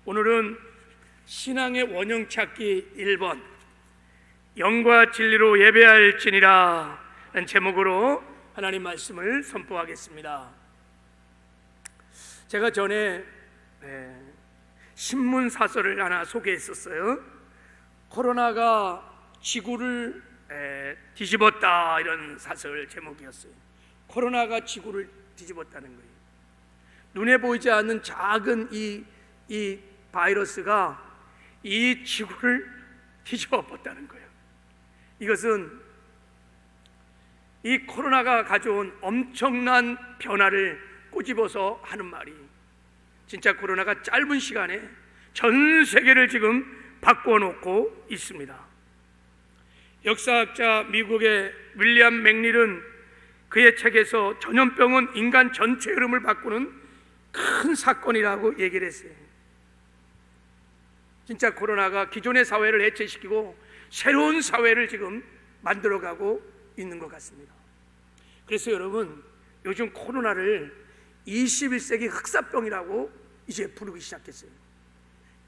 오늘은 신앙의 원형 찾기 1번 영과 진리로 예배할지니라 라는 제목으로 하나님 말씀을 선포하겠습니다. 제가 전에 신문 사설을 하나 소개했었어요. 코로나가 지구를 뒤집었다, 이런 사설 제목이었어요. 코로나가 지구를 뒤집었다는 거예요. 눈에 보이지 않는 작은 이 바이러스가 이 지구를 뒤집어봤다는 거예요. 이것은 이 코로나가 가져온 엄청난 변화를 꼬집어서 하는 말이, 진짜 코로나가 짧은 시간에 전 세계를 지금 바꿔놓고 있습니다. 역사학자 미국의 윌리엄 맥닐은 그의 책에서 전염병은 인간 전체 흐름을 바꾸는 큰 사건이라고 얘기를 했어요. 진짜 코로나가 기존의 사회를 해체시키고 새로운 사회를 지금 만들어가고 있는 것 같습니다. 그래서 여러분, 요즘 코로나를 21세기 흑사병이라고 이제 부르기 시작했어요.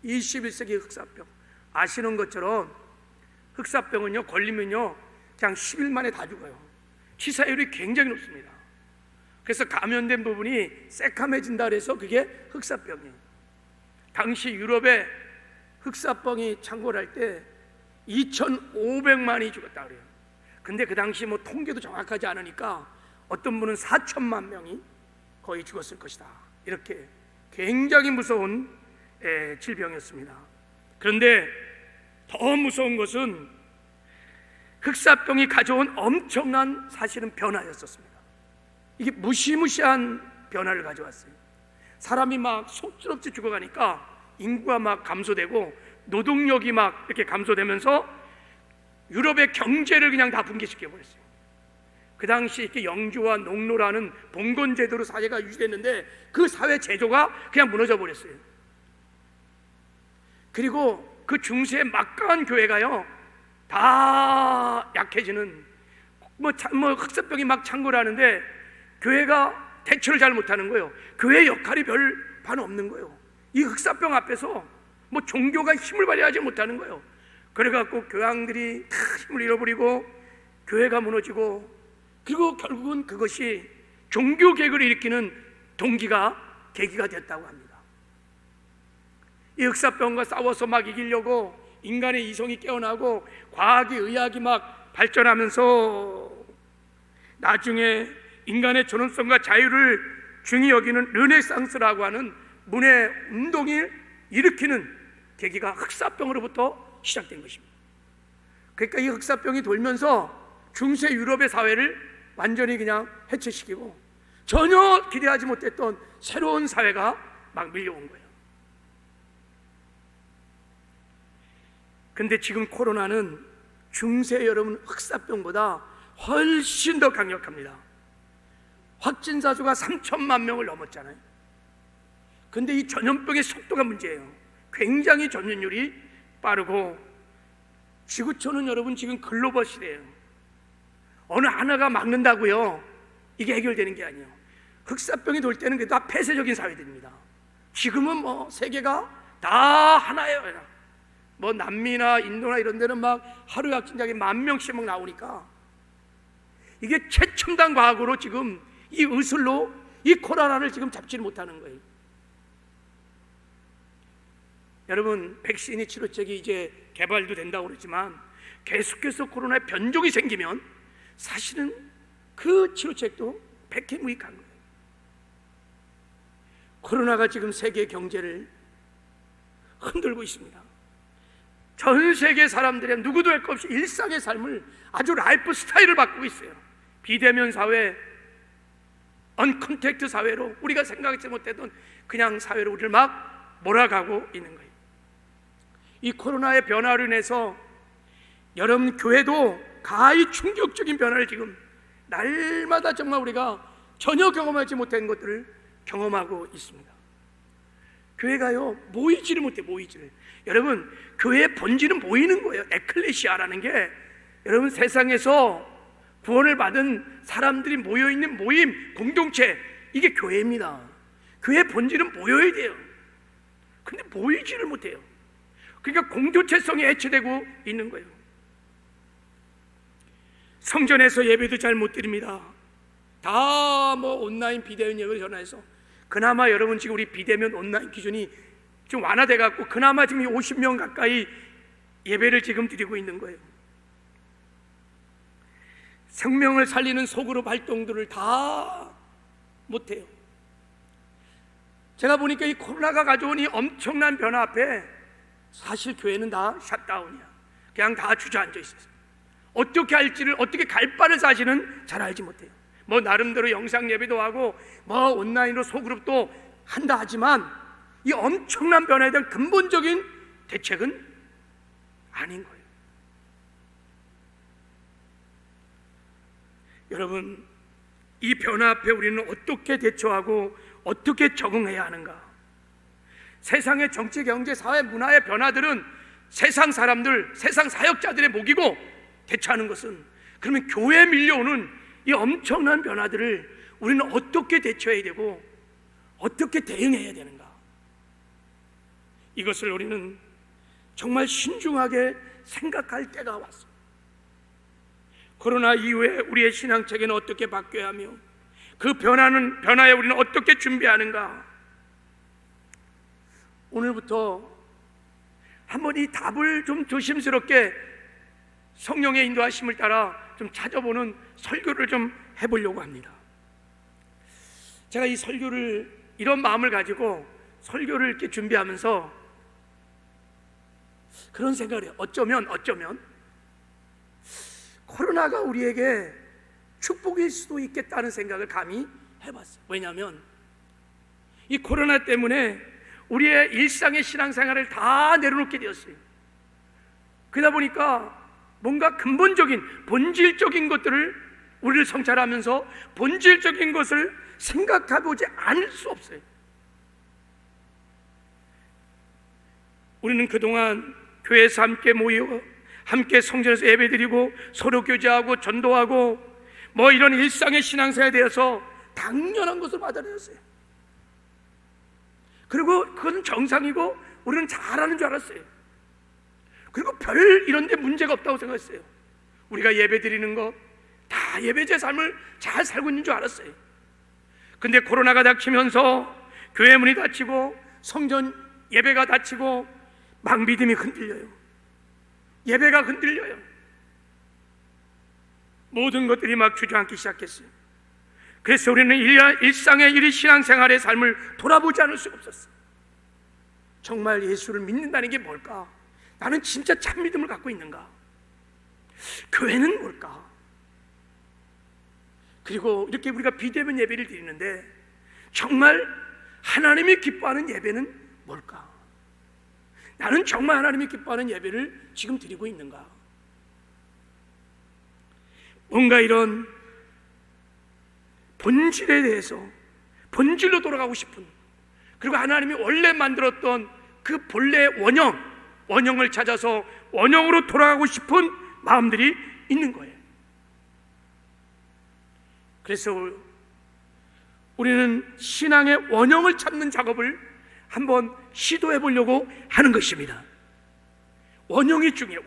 21세기 흑사병. 아시는 것처럼 흑사병은요, 걸리면요 그냥 10일 만에 다 죽어요. 치사율이 굉장히 높습니다. 그래서 감염된 부분이 새카매진다 그래서 그게 흑사병이에요. 당시 유럽에 흑사병이 창궐할 때 2,500만이 죽었다 그래요. 근데 그 당시 뭐 통계도 정확하지 않으니까 어떤 분은 4천만 명이 거의 죽었을 것이다, 이렇게 굉장히 무서운 질병이었습니다. 그런데 더 무서운 것은 흑사병이 가져온 엄청난 사실은 변화였었습니다. 이게 무시무시한 변화를 가져왔어요. 사람이 막 속쓰럽게 죽어가니까 인구가 막 감소되고 노동력이 막 이렇게 감소되면서 유럽의 경제를 그냥 다 붕괴시켜버렸어요. 그 당시 이렇게 영주와 농노라는 봉건 제도로 사회가 유지됐는데 그 사회 제도가 그냥 무너져 버렸어요. 그리고 그 중세의 막강한 교회가요 다 약해지는, 뭐 흑사병이 막 창궐하는데 교회가 대처를 잘 못하는 거예요. 교회의 역할이 별반 없는 거예요. 이 흑사병 앞에서 뭐 종교가 힘을 발휘하지 못하는 거예요. 그래갖고 교황들이 다 힘을 잃어버리고 교회가 무너지고, 그리고 결국은 그것이 종교 개혁을 일으키는 계기가 됐다고 합니다. 이 흑사병과 싸워서 막 이기려고 인간의 이성이 깨어나고 과학이 의학이 막 발전하면서 나중에 인간의 존엄성과 자유를 중히 여기는 르네상스라고 하는 문의 운동이 일으키는 계기가 흑사병으로부터 시작된 것입니다. 그러니까 이 흑사병이 돌면서 중세 유럽의 사회를 완전히 그냥 해체시키고 전혀 기대하지 못했던 새로운 사회가 막 밀려온 거예요. 근데 지금 코로나는 중세 여러분 흑사병보다 훨씬 더 강력합니다. 확진자 수가 3천만 명을 넘었잖아요. 근데 이 전염병의 속도가 문제예요. 굉장히 전염률이 빠르고, 지구촌은 여러분 지금 글로벌 시대예요. 어느 하나가 막는다고요 이게 해결되는 게 아니에요. 흑사병이 돌 때는 다 폐쇄적인 사회들입니다. 지금은 뭐 세계가 다 하나예요. 뭐 남미나 인도나 이런 데는 막 하루에 확진자가 10,000명씩 막 나오니까 이게 최첨단 과학으로 지금 이 의술로 이 코로나를 지금 잡지를 못하는 거예요. 여러분, 백신이 치료책이 이제 개발도 된다고 그러지만 계속해서 코로나에 변종이 생기면 사실은 그 치료책도 백해무익한 거예요. 코로나가 지금 세계 경제를 흔들고 있습니다. 전 세계 사람들의 누구도 할 것 없이 일상의 삶을 아주 라이프 스타일을 바꾸고 있어요. 비대면 사회, 언컨택트 사회로, 우리가 생각하지 못했던 그냥 사회로 우리를 막 몰아가고 있는 거예요. 이 코로나의 변화로 인해서 여러분 교회도 가히 충격적인 변화를 지금 날마다 정말 우리가 전혀 경험하지 못한 것들을 경험하고 있습니다. 교회가요 모이지를 못해. 여러분, 교회의 본질은 모이는 거예요. 에클레시아라는 게 여러분 세상에서 구원을 받은 사람들이 모여있는 모임, 공동체, 이게 교회입니다. 교회의 본질은 모여야 돼요. 근데 보이지를 못해요. 그러니까 공동체성이 해체되고 있는 거예요. 성전에서 예배도 잘 못 드립니다. 다 온라인 비대면 예배를 전화해서, 그나마 여러분 지금 우리 비대면 온라인 기준이 좀 완화돼 갖고 그나마 지금 50명 가까이 예배를 지금 드리고 있는 거예요. 생명을 살리는 소그룹 활동들을 다 못해요. 제가 보니까 이 코로나가 가져온 이 엄청난 변화 앞에 사실 교회는 다 샷다운이야. 그냥 다 주저앉아 있어요. 어떻게 할지를, 어떻게 갈 바를 사실은 잘 알지 못해요. 나름대로 영상 예배도 하고 온라인으로 소그룹도 한다 하지만 이 엄청난 변화에 대한 근본적인 대책은 아닌 거예요. 여러분, 이 변화 앞에 우리는 어떻게 대처하고 어떻게 적응해야 하는가? 세상의 정치, 경제, 사회, 문화의 변화들은 세상 사람들, 세상 사역자들의 목이고, 대처하는 것은, 그러면 교회에 밀려오는 이 엄청난 변화들을 우리는 어떻게 대처해야 되고 어떻게 대응해야 되는가? 이것을 우리는 정말 신중하게 생각할 때가 왔습니다. 코로나 이후에 우리의 신앙체계는 어떻게 바뀌어야 하며 그 변화에 우리는 어떻게 준비하는가? 오늘부터 한번 이 답을 좀 조심스럽게 성령의 인도하심을 따라 좀 찾아보는 설교를 좀 해보려고 합니다. 제가 이 설교를, 이런 마음을 가지고 설교를 이렇게 준비하면서 그런 생각을 해요. 어쩌면 코로나가 우리에게 축복일 수도 있겠다는 생각을 감히 해봤어요. 왜냐하면 이 코로나 때문에 우리의 일상의 신앙생활을 다 내려놓게 되었어요. 그러다 보니까 뭔가 근본적인, 본질적인 것들을 우리를 성찰하면서 본질적인 것을 생각해보지 않을 수 없어요. 우리는 그동안 교회에서 함께 모여 함께 성전에서 예배드리고 서로 교제하고 전도하고 이런 일상의 신앙생활에 대해서 당연한 것을 받아들였어요. 그리고 그건 정상이고 우리는 잘하는 줄 알았어요. 그리고 별 이런 데 문제가 없다고 생각했어요. 우리가 예배드리는 거 다 예배제 삶을 잘 살고 있는 줄 알았어요. 근데 코로나가 닥치면서 교회 문이 닫히고 성전 예배가 닫히고 막 믿음이 흔들려요. 예배가 흔들려요. 모든 것들이 막 주저앉기 시작했어요. 그래서 우리는 일상의 이 신앙생활의 삶을 돌아보지 않을 수가 없었어요. 정말 예수를 믿는다는 게 뭘까? 나는 진짜 참 믿음을 갖고 있는가? 교회는 뭘까? 그리고 이렇게 우리가 비대면 예배를 드리는데 정말 하나님이 기뻐하는 예배는 뭘까? 나는 정말 하나님이 기뻐하는 예배를 지금 드리고 있는가? 뭔가 이런 본질에 대해서, 본질로 돌아가고 싶은, 그리고 하나님이 원래 만들었던 그 본래의 원형을 찾아서 원형으로 돌아가고 싶은 마음들이 있는 거예요. 그래서 우리는 신앙의 원형을 찾는 작업을 한번 시도해 보려고 하는 것입니다. 원형이 중요해요.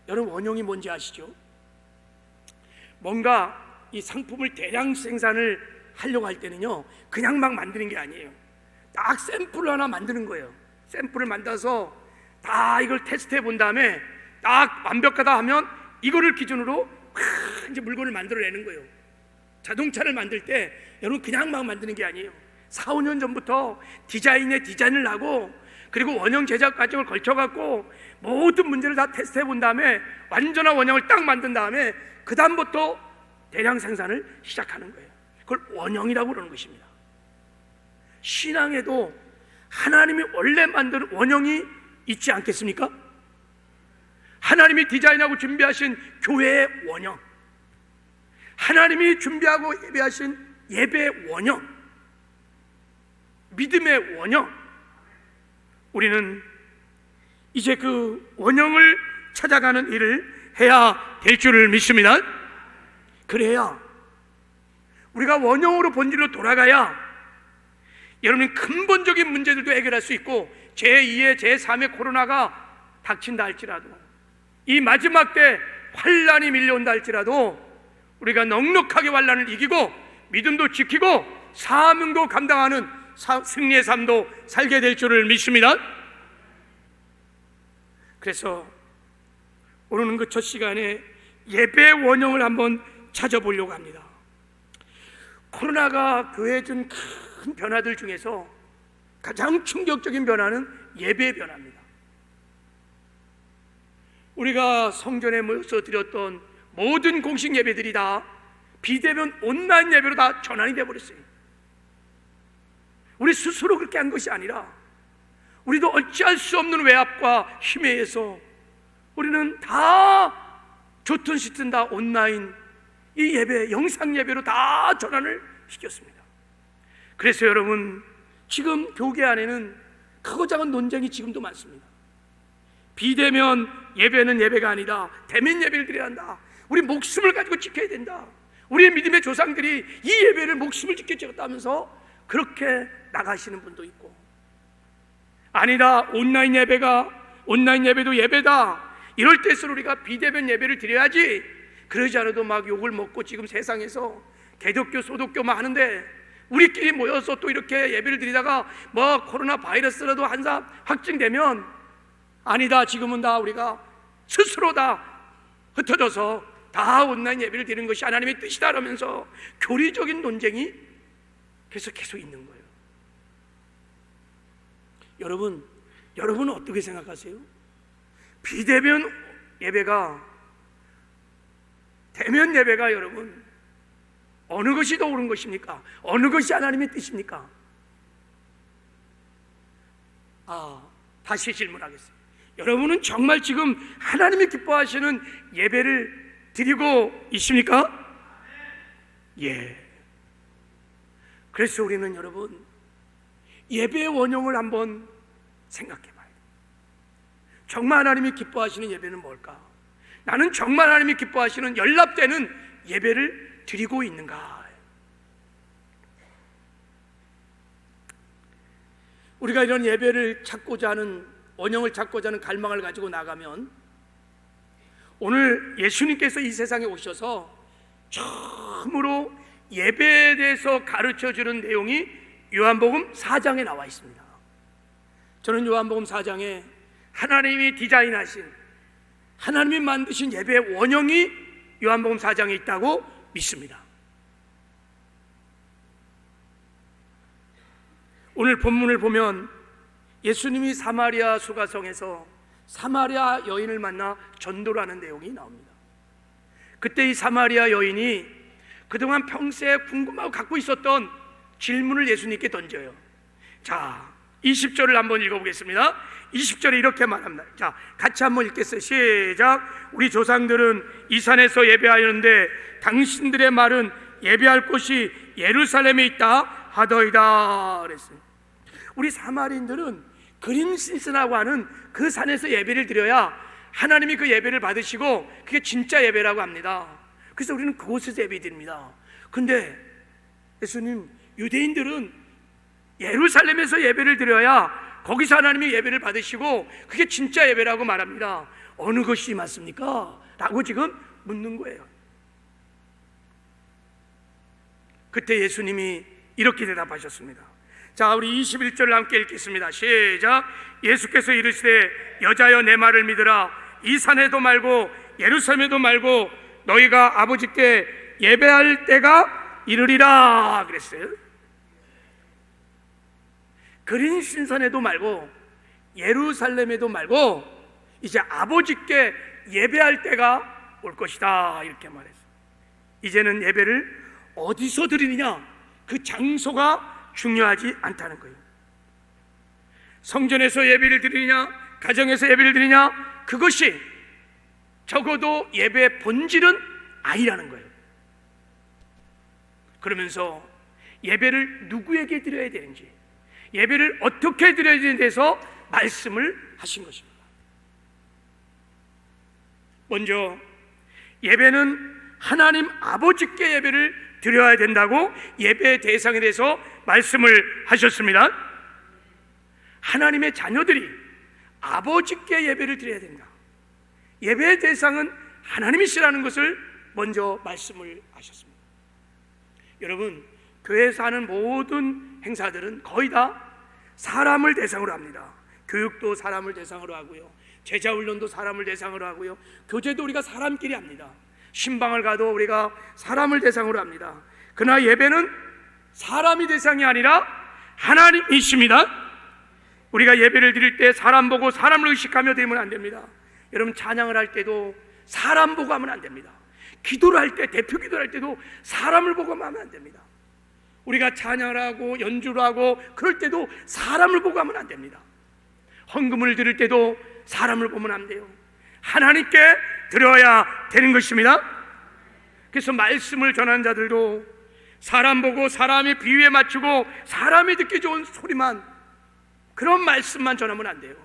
여러분 원형이 뭔지 아시죠? 뭔가 이 상품을 대량 생산을 하려고 할 때는요, 그냥 막 만드는 게 아니에요. 딱 샘플을 하나 만드는 거예요. 샘플을 만들어서 다 이걸 테스트해 본 다음에 딱 완벽하다 하면 이거를 기준으로 이제 물건을 만들어내는 거예요. 자동차를 만들 때 여러분 그냥 막 만드는 게 아니에요. 4, 5년 전부터 디자인을 하고, 그리고 원형 제작 과정을 걸쳐갖고 모든 문제를 다 테스트해 본 다음에 완전한 원형을 딱 만든 다음에 그 다음부터 대량 생산을 시작하는 거예요. 그걸 원형이라고 그러는 것입니다. 신앙에도 하나님이 원래 만든 원형이 있지 않겠습니까? 하나님이 디자인하고 준비하신 교회의 원형, 하나님이 준비하고 예배하신 예배의 원형, 믿음의 원형, 우리는 이제 그 원형을 찾아가는 일을 해야 될 줄을 믿습니다. 그래야 우리가 원형으로 본질로 돌아가야 여러분이 근본적인 문제들도 해결할 수 있고 제2의 제3의 코로나가 닥친다 할지라도, 이 마지막 때 환란이 밀려온다 할지라도 우리가 넉넉하게 환란을 이기고 믿음도 지키고 사명도 감당하는 승리의 삶도 살게 될 줄을 믿습니다. 그래서 오늘은 그 첫 시간에 예배의 원형을 한번 찾아보려고 합니다. 코로나가 교회에 준 큰 변화들 중에서 가장 충격적인 변화는 예배의 변화입니다. 우리가 성전에 모여서 드렸던 모든 공식 예배들이 다 비대면 온라인 예배로 다 전환이 되어버렸어요. 우리 스스로 그렇게 한 것이 아니라 우리도 어찌할 수 없는 외압과 힘에 의해서 우리는 다 좋든 싫든 다 온라인 이 예배, 영상 예배로 다 전환을 시켰습니다. 그래서 여러분, 지금 교계 안에는 크고 작은 논쟁이 지금도 많습니다. 비대면 예배는 예배가 아니다, 대면 예배를 드려야 한다, 우리 목숨을 가지고 지켜야 된다, 우리의 믿음의 조상들이 이 예배를 목숨을 지켜 지켰다면서 그렇게 나가시는 분도 있고, 아니다, 온라인 예배도 예배다, 이럴 때일수록 우리가 비대면 예배를 드려야지, 그러지 않아도 막 욕을 먹고 지금 세상에서 개독교 소독교만 하는데 우리끼리 모여서 또 이렇게 예배를 드리다가 뭐 코로나 바이러스라도 한사 확진되면 아니다, 지금은 다 우리가 스스로 다 흩어져서 다 온라인 예배를 드리는 것이 하나님의 뜻이다 라면서 교리적인 논쟁이 계속 있는 거예요. 여러분은 어떻게 생각하세요? 비대면 예배가, 대면 예배가 여러분 어느 것이 더 옳은 것입니까? 어느 것이 하나님의 뜻입니까? 다시 질문하겠습니다. 여러분은 정말 지금 하나님이 기뻐하시는 예배를 드리고 있습니까? 예. 그래서 우리는 여러분 예배의 원형을 한번 생각해 봐요. 정말 하나님이 기뻐하시는 예배는 뭘까? 나는 정말 하나님이 기뻐하시는 연락되는 예배를 드리고 있는가? 우리가 이런 예배를 찾고자 하는, 원형을 찾고자 하는 갈망을 가지고 나가면, 오늘 예수님께서 이 세상에 오셔서 처음으로 예배에 대해서 가르쳐주는 내용이 요한복음 4장에 나와 있습니다. 저는 요한복음 4장에 하나님이 디자인하신, 하나님이 만드신 예배의 원형이 요한복음 4장에 있다고 믿습니다. 오늘 본문을 보면 예수님이 사마리아 수가성에서 사마리아 여인을 만나 전도를 하는 내용이 나옵니다. 그때 이 사마리아 여인이 그동안 평소에 궁금하고 갖고 있었던 질문을 예수님께 던져요. 자, 20절을 한번 읽어보겠습니다. 20절에 이렇게 말합니다. 자, 같이 한번 읽겠어요. 시작. 우리 조상들은 이 산에서 예배하였는데 당신들의 말은 예배할 곳이 예루살렘에 있다 하더이다 그랬어요. 우리 사마리인들은 그린신스라고 하는 그 산에서 예배를 드려야 하나님이 그 예배를 받으시고 그게 진짜 예배라고 합니다. 그래서 우리는 그곳에서 예배 드립니다. 근데 예수님, 유대인들은 예루살렘에서 예배를 드려야 거기서 하나님이 예배를 받으시고 그게 진짜 예배라고 말합니다. 어느 것이 맞습니까? 라고 지금 묻는 거예요. 그때 예수님이 이렇게 대답하셨습니다. 자, 우리 21절을 함께 읽겠습니다. 시작. 예수께서 이르시되 여자여 내 말을 믿으라. 이 산에도 말고 예루살렘에도 말고 너희가 아버지께 예배할 때가 이르리라 그랬어요. 그린신선에도 말고 예루살렘에도 말고 이제 아버지께 예배할 때가 올 것이다 이렇게 말했어요. 이제는 예배를 어디서 드리느냐, 그 장소가 중요하지 않다는 거예요. 성전에서 예배를 드리느냐, 가정에서 예배를 드리느냐, 그것이 적어도 예배의 본질은 아니라는 거예요. 그러면서 예배를 누구에게 드려야 되는지, 예배를 어떻게 드려야 되는지에 대해서 말씀을 하신 것입니다. 먼저 예배는 하나님 아버지께 예배를 드려야 된다고 예배의 대상에 대해서 말씀을 하셨습니다. 하나님의 자녀들이 아버지께 예배를 드려야 된다. 예배의 대상은 하나님이시라는 것을 먼저 말씀을 하셨습니다. 여러분, 교회에서 하는 모든 행사들은 거의 다 사람을 대상으로 합니다. 교육도 사람을 대상으로 하고요, 제자훈련도 사람을 대상으로 하고요, 교제도 우리가 사람끼리 합니다. 신방을 가도 우리가 사람을 대상으로 합니다. 그러나 예배는 사람이 대상이 아니라 하나님이십니다. 우리가 예배를 드릴 때 사람 보고 사람을 의식하며 드리면 안 됩니다. 여러분, 찬양을 할 때도 사람 보고 하면 안 됩니다. 기도를 할 때, 대표 기도를 할 때도 사람을 보고 하면 안 됩니다. 우리가 찬양을 하고 연주를 하고 그럴 때도 사람을 보고 하면 안 됩니다. 헌금을 드릴 때도 사람을 보면 안 돼요. 하나님께 드려야 되는 것입니다. 그래서 말씀을 전하는 자들도 사람 보고 사람의 비유에 맞추고 사람이 듣기 좋은 소리만, 그런 말씀만 전하면 안 돼요.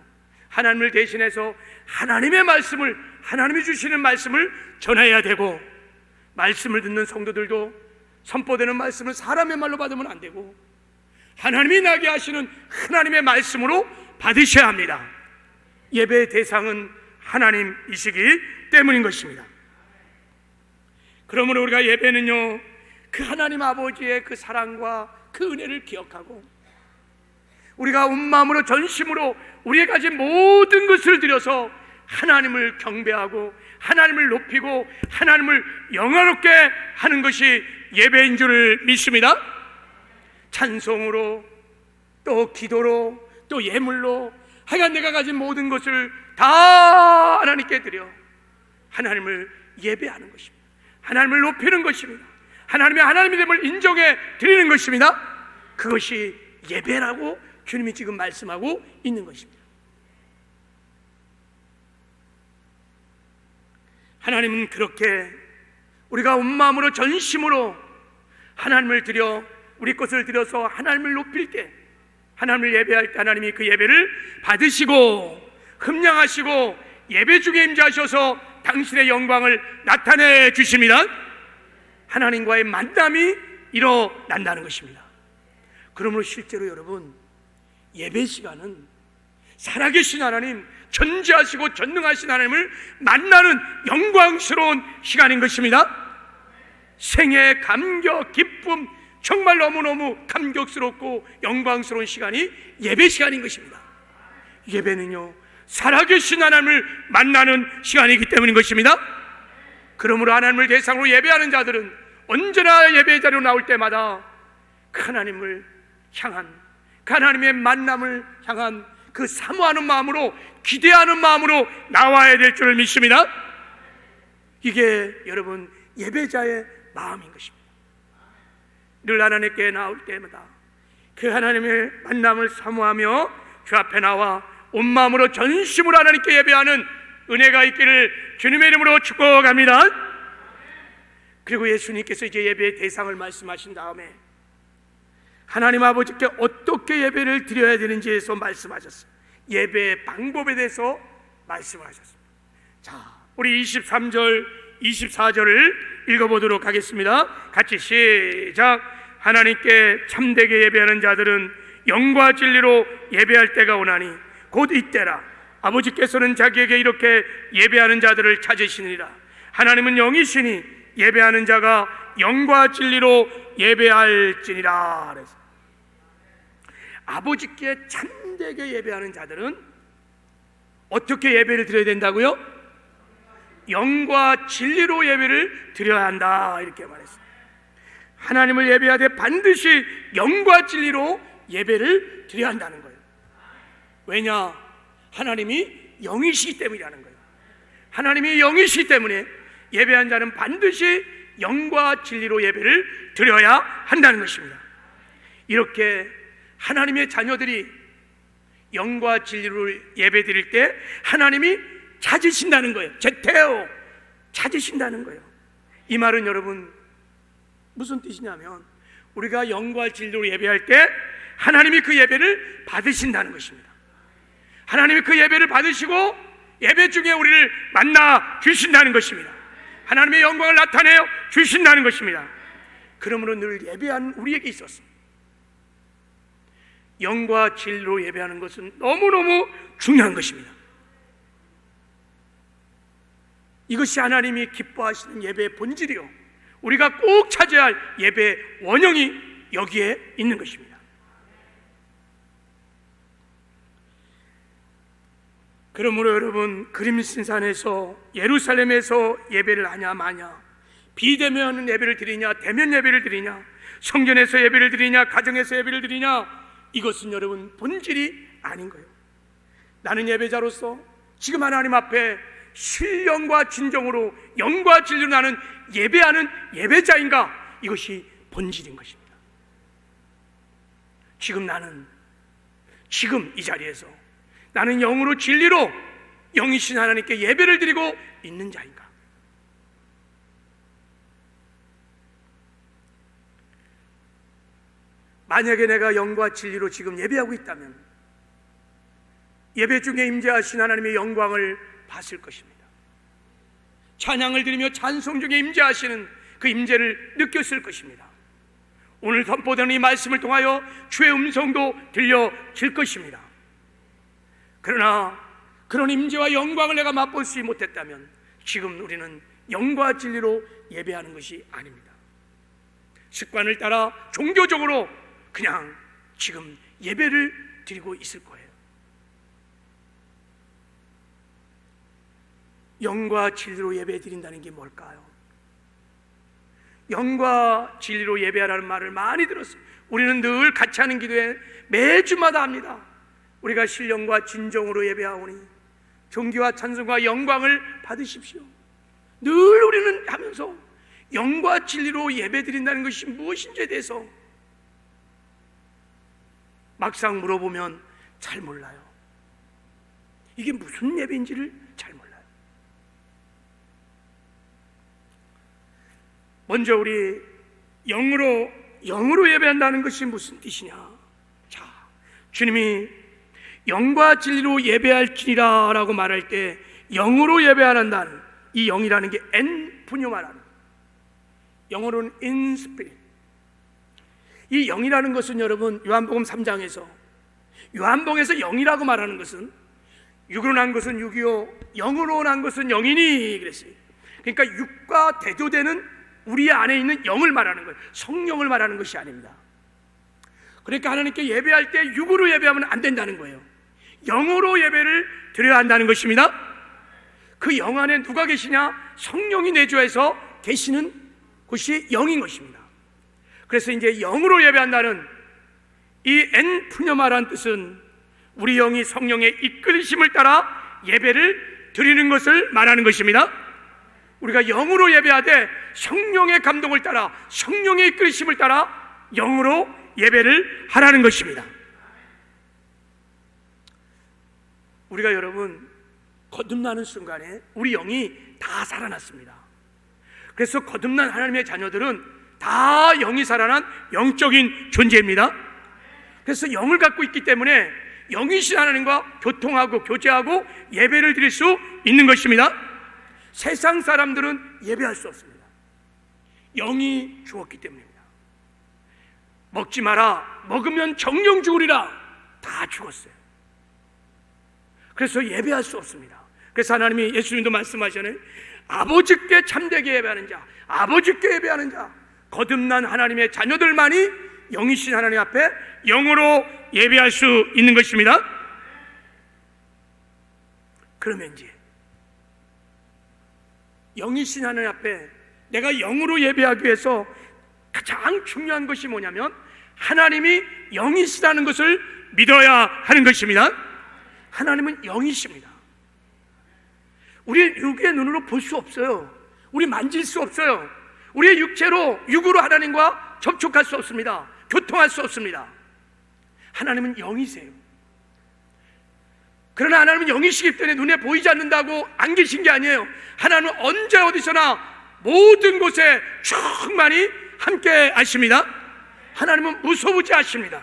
하나님을 대신해서 하나님의 말씀을, 하나님이 주시는 말씀을 전해야 되고, 말씀을 듣는 성도들도 선포되는 말씀을 사람의 말로 받으면 안 되고 하나님이 나게 하시는 하나님의 말씀으로 받으셔야 합니다. 예배의 대상은 하나님이시기 때문인 것입니다. 그러므로 우리가 예배는요, 그 하나님 아버지의 그 사랑과 그 은혜를 기억하고 우리가 온 마음으로 전심으로 우리가 가진 모든 것을 들여서 하나님을 경배하고 하나님을 높이고 하나님을 영화롭게 하는 것이 예배인 줄을 믿습니다. 찬송으로, 또 기도로, 또 예물로, 하여간 내가 가진 모든 것을 다 하나님께 드려 하나님을 예배하는 것입니다. 하나님을 높이는 것입니다. 하나님의 하나님됨을 인정해 드리는 것입니다. 그것이 예배라고 주님이 지금 말씀하고 있는 것입니다. 하나님은 그렇게 우리가 온 마음으로 전심으로 하나님을 드려, 우리 것을 드려서 하나님을 높일 때, 하나님을 예배할 때 하나님이 그 예배를 받으시고 흠량하시고 예배 중에 임재하셔서 당신의 영광을 나타내 주십니다. 하나님과의 만남이 일어난다는 것입니다. 그러므로 실제로 여러분, 예배 시간은 살아계신 하나님, 전지하시고 전능하신 하나님을 만나는 영광스러운 시간인 것입니다. 생애, 감격, 기쁨, 정말 너무너무 감격스럽고 영광스러운 시간이 예배 시간인 것입니다. 예배는요, 살아계신 하나님을 만나는 시간이기 때문인 것입니다. 그러므로 하나님을 대상으로 예배하는 자들은 언제나 예배 자리로 나올 때마다 그 하나님을 향한, 그 하나님의 만남을 향한 그 사모하는 마음으로, 기대하는 마음으로 나와야 될 줄을 믿습니다. 이게 여러분 예배자의 마음인 것입니다. 늘 하나님께 나올 때마다 그 하나님의 만남을 사모하며 주 앞에 나와 온 마음으로 전심으로 하나님께 예배하는 은혜가 있기를 주님의 이름으로 축복합니다. 그리고 예수님께서 이제 예배의 대상을 말씀하신 다음에 하나님 아버지께 어떻게 예배를 드려야 되는지에서 말씀하셨어요. 예배의 방법에 대해서 말씀을 하셨습니다. 자, 우리 23절, 24절을 읽어보도록 하겠습니다. 같이 시작. 하나님께 참되게 예배하는 자들은 영과 진리로 예배할 때가 오나니 곧 이때라. 아버지께서는 자기에게 이렇게 예배하는 자들을 찾으시니라. 하나님은 영이시니 예배하는 자가 영과 진리로 예배할지니라. 그래서 아버지께 참되게 예배하는 자들은 어떻게 예배를 드려야 된다고요? 영과 진리로 예배를 드려야 한다, 이렇게 말했습니다. 하나님을 예배하되 반드시 영과 진리로 예배를 드려야 한다는 거예요. 왜냐? 하나님이 영이시기 때문이라는 거예요. 하나님이 영이시기 때문에 예배한 자는 반드시 영과 진리로 예배를 드려야 한다는 것입니다. 이렇게 하나님의 자녀들이 영과 진리로 예배 드릴 때 하나님이 찾으신다는 거예요. 제테오, 찾으신다는 거예요. 이 말은 여러분 무슨 뜻이냐면 우리가 영과 진리로 예배할 때 하나님이 그 예배를 받으신다는 것입니다. 하나님이 그 예배를 받으시고 예배 중에 우리를 만나 주신다는 것입니다. 하나님의 영광을 나타내어 주신다는 것입니다. 그러므로 늘 예배하는 우리에게 있었습니다. 영과 진리로 예배하는 것은 너무너무 중요한 것입니다. 이것이 하나님이 기뻐하시는 예배의 본질이요, 우리가 꼭 찾아야 할 예배의 원형이 여기에 있는 것입니다. 그러므로 여러분, 그림신산에서 예루살렘에서 예배를 하냐 마냐, 비대면 예배를 드리냐 대면 예배를 드리냐, 성전에서 예배를 드리냐 가정에서 예배를 드리냐, 이것은 여러분 본질이 아닌 거예요. 나는 예배자로서 지금 하나님 앞에 신령과 진정으로 영과 진리로 나는 예배하는 예배자인가, 이것이 본질인 것입니다. 지금 이 자리에서 나는 영으로 진리로 영이신 하나님께 예배를 드리고 있는 자인가? 만약에 내가 영과 진리로 지금 예배하고 있다면 예배 중에 임재하신 하나님의 영광을 봤을 것입니다. 찬양을 드리며 찬송 중에 임재하시는 그 임재를 느꼈을 것입니다. 오늘 선포되는 이 말씀을 통하여 주의 음성도 들려질 것입니다. 그러나 그런 임재와 영광을 내가 맛보지 못했다면 지금 우리는 영과 진리로 예배하는 것이 아닙니다. 습관을 따라 종교적으로 그냥 지금 예배를 드리고 있을 거예요. 영과 진리로 예배 드린다는 게 뭘까요? 영과 진리로 예배하라는 말을 많이 들었어요. 우리는 늘 같이 하는 기도에 매주마다 합니다. 우리가 신령과 진정으로 예배하오니 존귀와 찬송과 영광을 받으십시오. 늘 우리는 하면서 영과 진리로 예배 드린다는 것이 무엇인지에 대해서 막상 물어보면 잘 몰라요. 이게 무슨 예배인지를 잘 몰라요. 먼저 우리 영으로 예배한다는 것이 무슨 뜻이냐? 자, 주님이 영과 진리로 예배할지니라 라고 말할 때 영으로 예배한다는 이 영이라는 게 엔푸뇨마라는, 영어로는 in spirit. 이 영이라는 것은 여러분 요한복음 3장에서 요한복음에서 영이라고 말하는 것은 육으로 난 것은 육이요 영으로 난 것은 영이니 그랬어요. 그러니까 육과 대조되는 우리 안에 있는 영을 말하는 거예요. 성령을 말하는 것이 아닙니다. 그러니까 하나님께 예배할 때 육으로 예배하면 안 된다는 거예요. 영으로 예배를 드려야 한다는 것입니다. 그 영 안에 누가 계시냐? 성령이 내주해서 계시는 곳이 영인 것입니다. 그래서 이제 영으로 예배한다는 이 엔푸뇨마라는 뜻은 우리 영이 성령의 이끌심을 따라 예배를 드리는 것을 말하는 것입니다. 우리가 영으로 예배하되 성령의 감동을 따라 성령의 이끌심을 따라 영으로 예배를 하라는 것입니다. 우리가 여러분 거듭나는 순간에 우리 영이 다 살아났습니다. 그래서 거듭난 하나님의 자녀들은 다 영이 살아난 영적인 존재입니다. 그래서 영을 갖고 있기 때문에 영이신 하나님과 교통하고 교제하고 예배를 드릴 수 있는 것입니다. 세상 사람들은 예배할 수 없습니다. 영이 죽었기 때문입니다. 먹지 마라, 먹으면 정령 죽으리라, 다 죽었어요. 그래서 예배할 수 없습니다. 그래서 하나님이, 예수님도 말씀하셨잖아요. 아버지께 참되게 예배하는 자, 아버지께 예배하는 자, 거듭난 하나님의 자녀들만이 영이신 하나님 앞에 영으로 예배할 수 있는 것입니다. 그러면 이제 영이신 하나님 앞에 내가 영으로 예배하기 위해서 가장 중요한 것이 뭐냐면 하나님이 영이시라는 것을 믿어야 하는 것입니다. 하나님은 영이십니다. 우리 육의 눈으로 볼 수 없어요. 우리 만질 수 없어요. 우리의 육으로 하나님과 접촉할 수 없습니다. 교통할 수 없습니다. 하나님은 영이세요. 그러나 하나님은 영이시기 때문에 눈에 보이지 않는다고 안 계신 게 아니에요. 하나님은 언제 어디서나 모든 곳에 충만히 함께 하십니다. 하나님은 무소부지하십니다.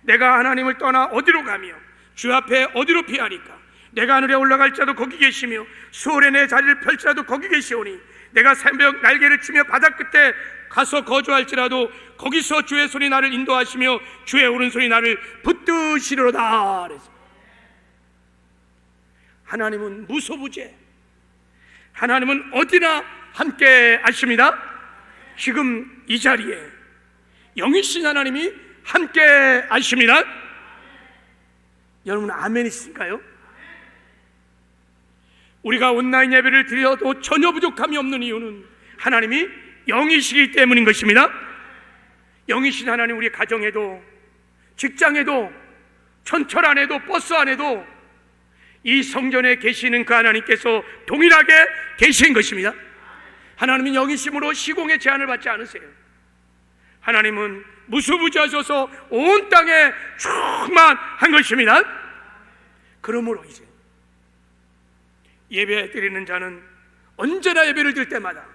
내가 하나님을 떠나 어디로 가며 주 앞에 어디로 피하니까? 내가 하늘에 올라갈지라도 거기 계시며 수월에 내 자리를 펼치라도 거기 계시오니 내가 새벽 날개를 치며 바다 끝에 가서 거주할지라도 거기서 주의 손이 나를 인도하시며 주의 오른손이 나를 붙드시리로다. 그래서 하나님은 무소부재, 하나님은 어디나 함께 하십니다. 지금 이 자리에 영이신 하나님이 함께 하십니다. 여러분 아멘이신가요? 우리가 온라인 예배를 드려도 전혀 부족함이 없는 이유는 하나님이 영이시기 때문인 것입니다. 영이신 하나님, 우리 가정에도 직장에도 전철 안에도 버스 안에도 이 성전에 계시는 그 하나님께서 동일하게 계신 것입니다. 하나님은 영이심으로 시공의 제한을 받지 않으세요. 하나님은 무소부지하셔서 온 땅에 충만한 것입니다. 그러므로 이제 예배 드리는 자는 언제나 예배를 드릴 때마다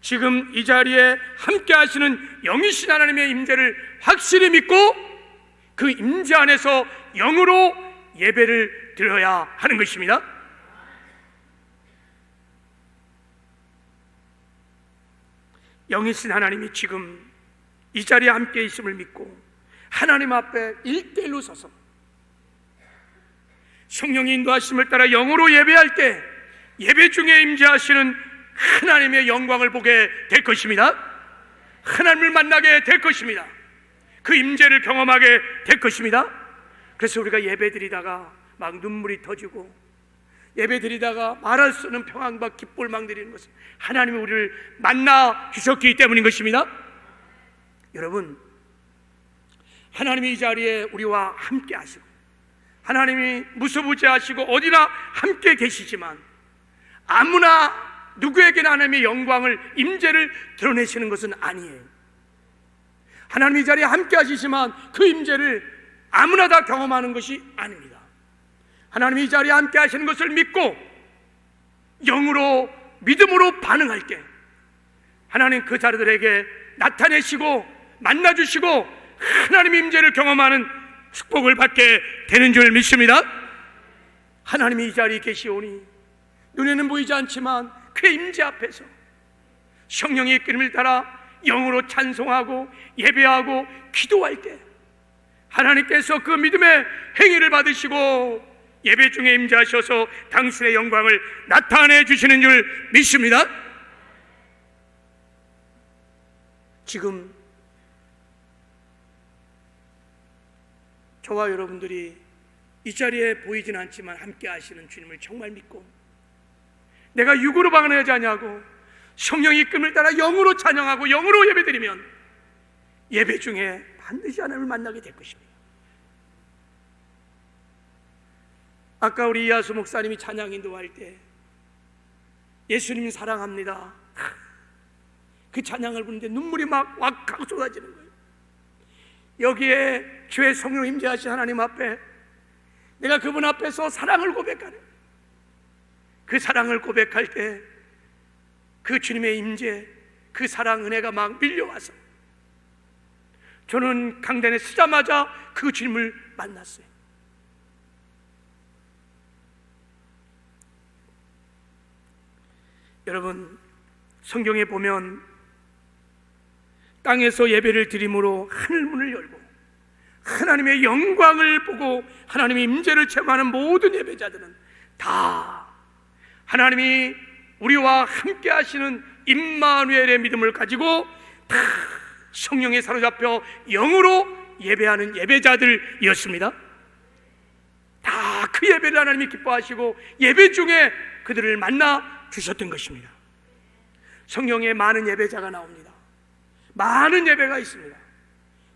지금 이 자리에 함께 하시는 영이신 하나님의 임재를 확실히 믿고 그 임재 안에서 영으로 예배를 드려야 하는 것입니다. 영이신 하나님이 지금 이 자리에 함께 있음을 믿고 하나님 앞에 1대1로 서서 성령의 인도하심을 따라 영으로 예배할 때 예배 중에 임재하시는 하나님의 영광을 보게 될 것입니다. 하나님을 만나게 될 것입니다. 그 임재를 경험하게 될 것입니다. 그래서 우리가 예배 드리다가 막 눈물이 터지고 예배 드리다가 말할 수 없는 평안과 기쁨을 막 드리는 것은 하나님이 우리를 만나 주셨기 때문인 것입니다. 여러분, 하나님이 이 자리에 우리와 함께 하시고 하나님이 무소부지하시고 어디나 함께 계시지만 아무나 누구에게나 하나님의 영광을 임재를 드러내시는 것은 아니에요. 하나님이 이 자리에 함께 하시지만 그 임재를 아무나 다 경험하는 것이 아닙니다. 하나님이 이 자리에 함께 하시는 것을 믿고 영으로 믿음으로 반응할 때 하나님 그 자들에게 나타내시고 만나주시고 하나님의 임재를 경험하는 축복을 받게 되는 줄 믿습니다. 하나님이 이 자리에 계시오니 눈에는 보이지 않지만 그 임재 앞에서 성령의 이끌림을 따라 영으로 찬송하고 예배하고 기도할 때 하나님께서 그 믿음의 행위를 받으시고 예배 중에 임재하셔서 당신의 영광을 나타내 주시는 줄 믿습니다. 지금 저와 여러분들이 이 자리에 보이진 않지만 함께 하시는 주님을 정말 믿고 내가 육으로 방언하지 않냐고 성령의 이끌림을 따라 영으로 찬양하고 영으로 예배드리면 예배 중에 반드시 하나님을 만나게 될 것입니다. 아까 우리 이하수 목사님이 찬양 인도할 때 예수님 사랑합니다, 그 찬양을 부르는데 눈물이 막 왁하고 쏟아지는 거예요. 여기에 주의 성령 임재하신 하나님 앞에 내가 그분 앞에서 사랑을 고백하는 그 사랑을 고백할 때 그 주님의 임재, 그 사랑 은혜가 막 밀려와서 저는 강단에 서자마자 그 주님을 만났어요. 여러분, 성경에 보면 땅에서 예배를 드림으로 하늘문을 열고 하나님의 영광을 보고 하나님의 임재를 체험하는 모든 예배자들은 다 하나님이 우리와 함께 하시는 임마누엘의 믿음을 가지고 다 성령에 사로잡혀 영으로 예배하는 예배자들이었습니다. 다 그 예배를 하나님이 기뻐하시고 예배 중에 그들을 만나 주셨던 것입니다. 성경에 많은 예배자가 나옵니다. 많은 예배가 있습니다.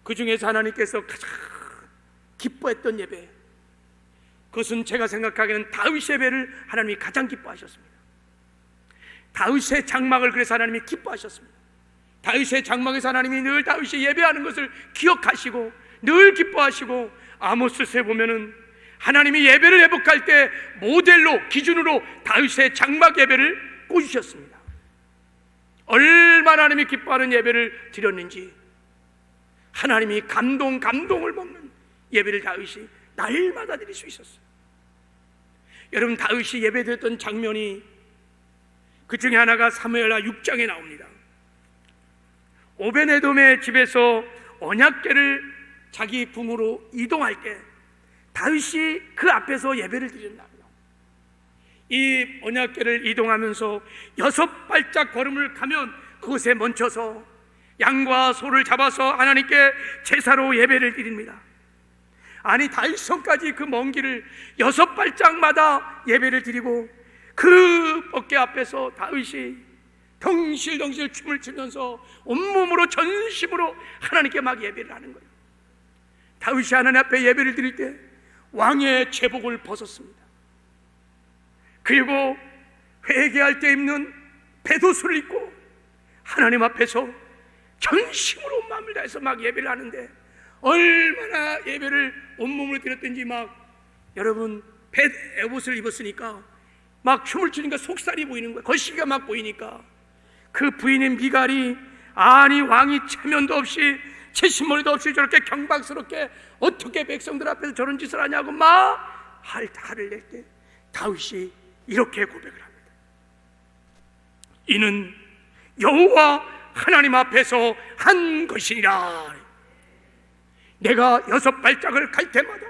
그 중에서 하나님께서 가장 기뻐했던 예배, 그것은 제가 생각하기에는 다윗 예배를 하나님이 가장 기뻐하셨습니다. 다윗의 장막을 그래서 하나님이 기뻐하셨습니다. 다윗의 장막에서 하나님이 늘 다윗이 예배하는 것을 기억하시고 늘 기뻐하시고, 아모스서에 보면은 하나님이 예배를 회복할 때 모델로 기준으로 다윗의 장막 예배를 꽂으셨습니다. 얼마나 하나님이 기뻐하는 예배를 드렸는지 하나님이 감동을 먹는 예배를 다윗이 날마다 드릴 수 있었어요. 여러분, 다윗이 예배드렸던 장면이 그 중에 하나가 사무엘하 6장에 나옵니다. 오베네돔의 집에서 언약궤를 자기 궁으로 이동할 때 다윗이 그 앞에서 예배를 드린다. 이 언약궤를 이동하면서 6발짝 걸음을 가면 그곳에 멈춰서 양과 소를 잡아서 하나님께 제사로 예배를 드립니다. 아니, 다윗성까지 그 먼 길을 6발짝마다 예배를 드리고 그 법궤 앞에서 다윗이 덩실덩실 춤을 추면서 온몸으로 전심으로 하나님께 막 예배를 하는 거예요. 다윗이 하나님 앞에 예배를 드릴 때 왕의 제복을 벗었습니다. 그리고 회개할 때 입는 베옷을 입고 하나님 앞에서 전심으로 마음을 다해서 막 예배를 하는데, 얼마나 예배를 온몸으로 드렸든지 막, 여러분, 베옷을 입었으니까 막 춤을 추니까 속살이 보이는 거예요. 거시기가 막 보이니까 그 부인인 미갈이, 아니 왕이 체면도 없이 체신머리도 없이 저렇게 경박스럽게 어떻게 백성들 앞에서 저런 짓을 하냐고 막 화를 낼 때 다윗이 이렇게 고백을 합니다. 이는 여호와 하나님 앞에서 한 것이니라. 내가 6발짝을 갈 때마다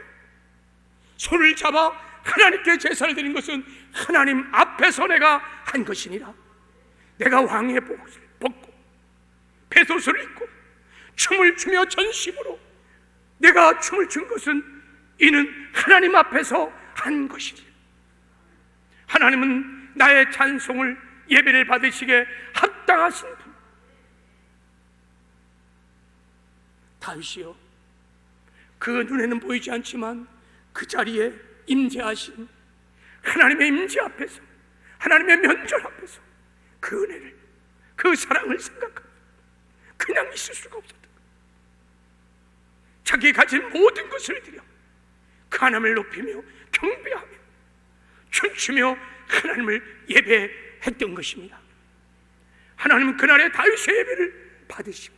손을 잡아 하나님께 제사를 드린 것은 하나님 앞에서 내가 한 것이니라. 내가 왕의 복을 벗고 베옷을 입고 춤을 추며 전심으로 내가 춤을 춘 것은 이는 하나님 앞에서 한 것이니, 하나님은 나의 찬송을 예배를 받으시기에 합당하신 분. 다윗이요, 그 눈에는 보이지 않지만 그 자리에 임재하신 하나님의 임재 앞에서, 하나님의 면전 앞에서 그 은혜를, 그 사랑을 생각하며 그냥 있을 수가 없었던 거예요. 자기 가진 모든 것을 드려 그 하나님을 높이며 경배하며 춤추며 하나님을 예배했던 것입니다. 하나님은 그날의 다윗의 예배를 받으시고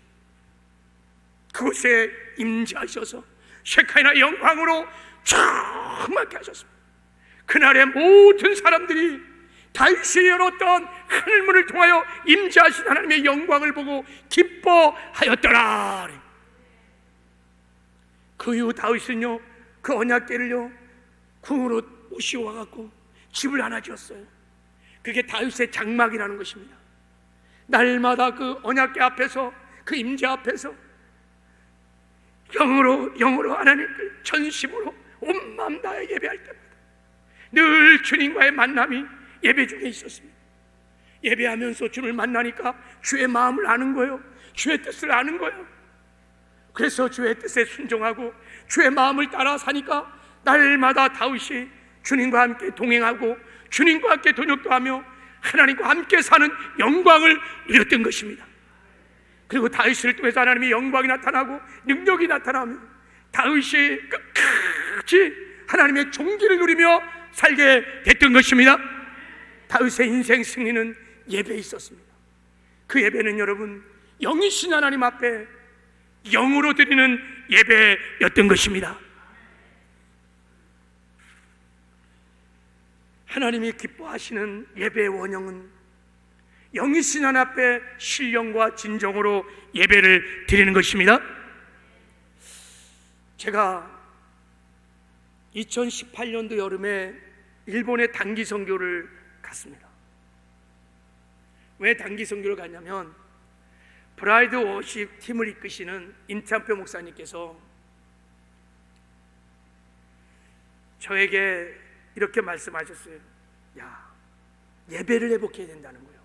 그곳에 임재하셔서 셰카이나 영광으로 충만케 하셨습니다. 그날의 모든 사람들이 다윗이 열었던 하늘문을 통하여 임재하신 하나님의 영광을 보고 기뻐하였더라. 그 이후 다윗은요, 그 언약궤를요 궁으로 모시고 와갖고 집을 하나 지었어요. 그게 다윗의 장막이라는 것입니다. 날마다 그 언약궤 앞에서, 그 임재 앞에서 영으로 하나님을 전심으로 온 마음 다해 예배할 때마다 늘 주님과의 만남이 예배 중에 있었습니다. 예배하면서 주를 만나니까 주의 마음을 아는 거예요. 주의 뜻을 아는 거예요. 그래서 주의 뜻에 순종하고 주의 마음을 따라 사니까 날마다 다윗이 주님과 함께 동행하고 주님과 함께 동역도 하며 하나님과 함께 사는 영광을 누렸던 것입니다. 그리고 다윗을 통해서 하나님의 영광이 나타나고 능력이 나타나며 다윗이 끝까지 하나님의 종기를 누리며 살게 됐던 것입니다. 다윗의 인생 승리는 예배에 있었습니다. 그 예배는 여러분, 영이신 하나님 앞에 영으로 드리는 예배였던 것입니다. 하나님이 기뻐하시는 예배의 원형은 영이신 하나님 앞에 신령과 진정으로 예배를 드리는 것입니다. 제가 2018년도 여름에 일본의 단기 선교를 갔습니다. 왜 단기 선교를 갔냐면 브라이드 워십 팀을 이끄시는 임찬표 목사님께서 저에게 이렇게 말씀하셨어요. 야, 예배를 회복해야 된다는 거예요.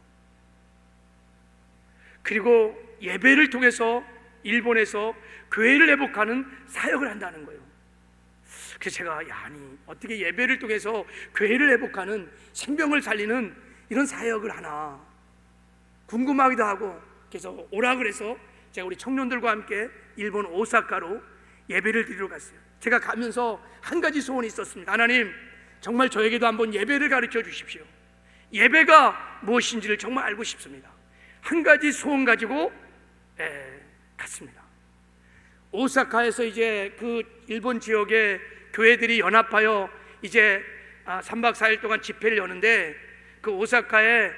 그리고 예배를 통해서 일본에서 교회를 회복하는 사역을 한다는 거예요. 그래서 제가 아니 어떻게 예배를 통해서 교회를 회복하는, 생명을 살리는 이런 사역을 하나 궁금하기도 하고, 그래서 오라 그래서 제가 우리 청년들과 함께 일본 오사카로 예배를 드리러 갔어요. 제가 가면서 한 가지 소원이 있었습니다. 하나님, 정말 저에게도 한번 예배를 가르쳐 주십시오. 예배가 무엇인지를 정말 알고 싶습니다. 한 가지 소원 가지고 갔습니다. 오사카에서 이제 그 일본 지역의 교회들이 연합하여 이제 3박 4일 동안 집회를 여는데, 그 오사카에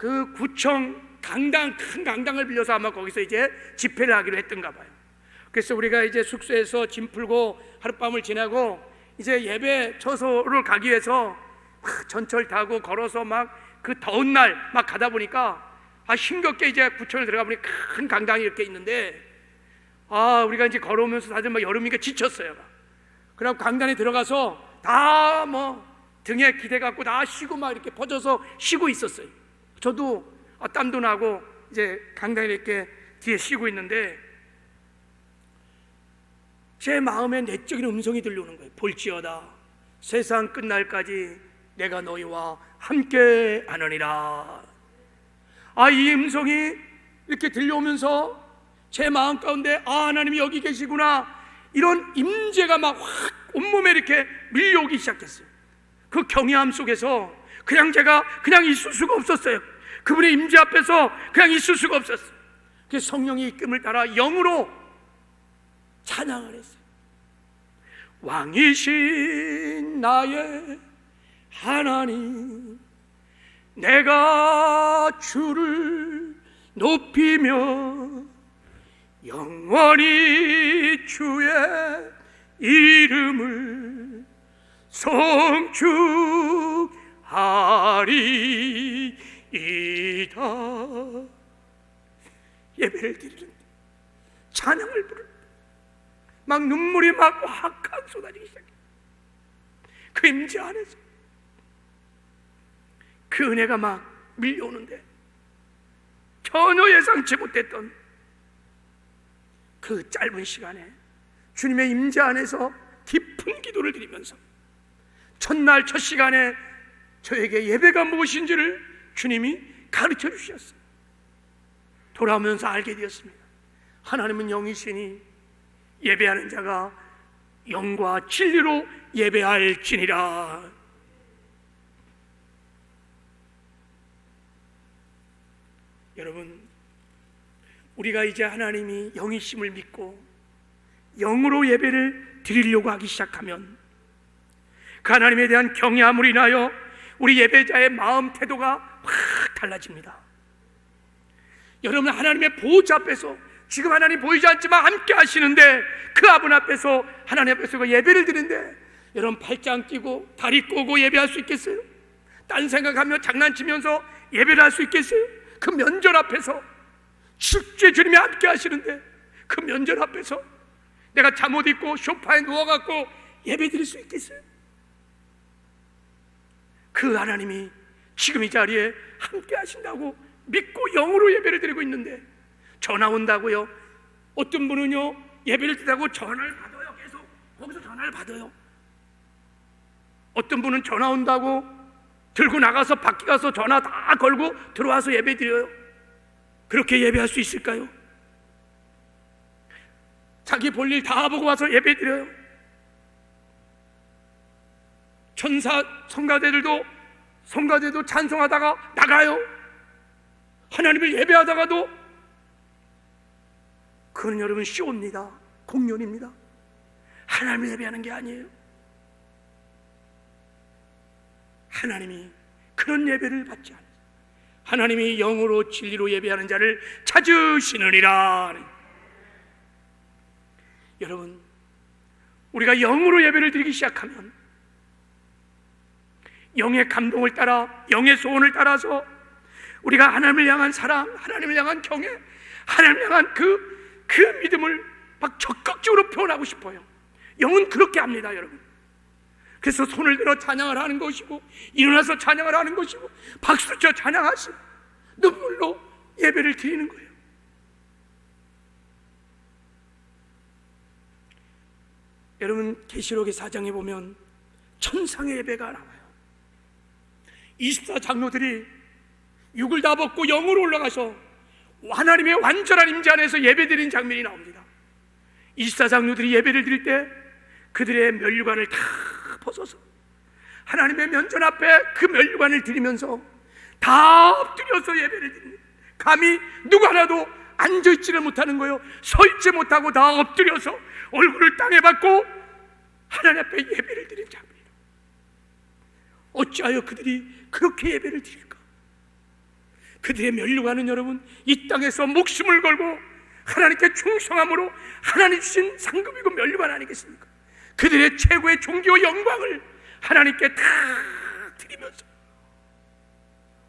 그 구청 강당, 큰 강당을 빌려서 아마 거기서 이제 집회를 하기로 했던가 봐요. 그래서 우리가 이제 숙소에서 짐 풀고 하룻밤을 지나고 이제 예배 처소를 가기 위해서 막 전철 타고 걸어서 막 그 더운 날 막 가다 보니까 힘겹게 이제 구청을 들어가 보니 큰 강당이 이렇게 있는데 우리가 이제 걸어오면서 다들 막 여름이니까 지쳤어요. 그래갖고 강당에 들어가서 다 뭐 등에 기대 갖고 다 쉬고 막 이렇게 퍼져서 쉬고 있었어요. 저도 땀도 나고 이제 강당에 이렇게 뒤에 쉬고 있는데 제 마음에 내적인 음성이 들려오는 거예요. 볼지어다 세상 끝날까지 내가 너희와 함께 하느니라. 이 음성이 이렇게 들려오면서 제 마음 가운데 하나님이 여기 계시구나, 이런 임재가 막 확 온몸에 이렇게 밀려오기 시작했어요. 그 경외함 속에서 제가 그냥 있을 수가 없었어요. 그분의 임재 앞에서 그냥 있을 수가 없었어요. 그래서 성령의 이끌음을 따라 영으로 찬양을 했어요. 왕이신 나의 하나님, 내가 주를 높이며 영원히 주의 이름을 송축하리이다. 예배를 드리는데, 찬양을 부르는데 막 눈물이 막 확 쏟아지기 시작해. 그 임재 안에서 그 은혜가 막 밀려오는데 전혀 예상치 못했던 그 짧은 시간에 주님의 임재 안에서 깊은 기도를 드리면서 첫날 첫 시간에 저에게 예배가 무엇인지를 주님이 가르쳐 주셨어요. 돌아오면서 알게 되었습니다. 하나님은 영이시니 예배하는 자가 영과 진리로 예배할지니라. 여러분, 우리가 이제 하나님이 영이심을 믿고 영으로 예배를 드리려고 하기 시작하면 그 하나님에 대한 경외함으로 인하여 우리 예배자의 마음 태도가 확 달라집니다. 여러분, 하나님의 보호자 앞에서, 지금 하나님 보이지 않지만 함께 하시는데 그 아버지 앞에서, 하나님 앞에서 예배를 드리는데 여러분 팔짱 끼고 다리 꼬고 예배할 수 있겠어요? 딴 생각하며 장난치면서 예배를 할 수 있겠어요? 그 면전 앞에서 축제 주님이 함께 하시는데 그 면전 앞에서 내가 잠옷 입고 소파에 누워갖고 예배 드릴 수 있겠어요? 그 하나님이 지금 이 자리에 함께 하신다고 믿고 영으로 예배를 드리고 있는데 전화 온다고요? 어떤 분은요 예배를 드리다고 전화를 받아요. 계속 거기서 전화를 받아요. 어떤 분은 전화 온다고 들고 나가서 밖에 가서 전화 다 걸고 들어와서 예배 드려요. 그렇게 예배할 수 있을까요? 자기 볼일 다 보고 와서 예배 드려요. 천사 성가대도 찬송하다가 나가요. 하나님을 예배하다가도, 그건 여러분 쇼입니다. 공연입니다. 하나님을 예배하는 게 아니에요. 하나님이 그런 예배를 받지 않아요. 하나님이 영으로 진리로 예배하는 자를 찾으시느니라. 여러분, 우리가 영으로 예배를 드리기 시작하면 영의 감동을 따라, 영의 소원을 따라서 우리가 하나님을 향한 사랑, 하나님을 향한 경외, 하나님을 향한 그 믿음을 막 적극적으로 표현하고 싶어요. 영은 그렇게 합니다, 여러분. 그래서 손을 들어 찬양을 하는 것이고, 일어나서 찬양을 하는 것이고, 박수쳐 찬양하시고 눈물로 예배를 드리는 거예요. 여러분, 계시록의 4장에 보면 천상의 예배가 나와요. 24장로들이 육을 다 벗고 영으로 올라가서 하나님의 완전한 임재 안에서 예배드린 장면이 나옵니다. 24장로들이 예배를 드릴 때 그들의 면류관을 다 벗어서 하나님의 면전 앞에 그 면류관을 드리면서 다 엎드려서 예배를 드립니다. 감히 누구 하나도 앉아있지를 못하는 거예요. 서있지 못하고 다 엎드려서 얼굴을 땅에 받고 하나님 앞에 예배를 드린 장면이다. 어찌하여 그들이 그렇게 예배를 드릴까? 그들의 면류관은 여러분 이 땅에서 목숨을 걸고 하나님께 충성함으로 하나님 주신 상급이고 면류관 아니겠습니까? 그들의 최고의 종교 영광을 하나님께 다 드리면서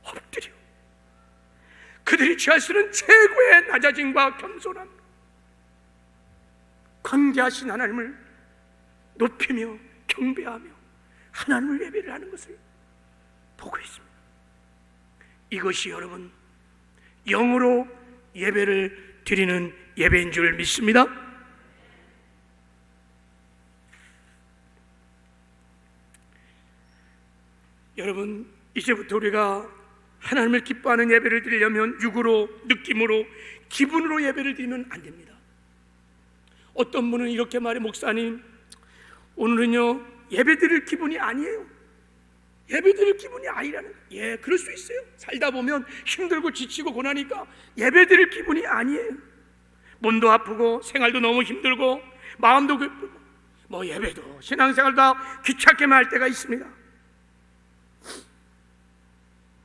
엎드려 그들이 취할 수 있는 최고의 낮아짐과 겸손함, 광대하신 하나님을 높이며 경배하며 하나님을 예배를 하는 것을 보고 있습니다. 이것이 여러분 영으로 예배를 드리는 예배인 줄 믿습니다. 여러분, 이제부터 우리가 하나님을 기뻐하는 예배를 드리려면 육으로, 느낌으로, 기분으로 예배를 드리면 안 됩니다. 어떤 분은 이렇게 말해, 목사님 오늘은요 예배 드릴 기분이 아니에요. 예배 드릴 기분이 아니라는 거예요. 예, 그럴 수 있어요. 살다 보면 힘들고 지치고 고나니까 예배 드릴 기분이 아니에요. 몸도 아프고 생활도 너무 힘들고 마음도 기쁘고 뭐 예배도 신앙생활 다 귀찮게만 할 때가 있습니다.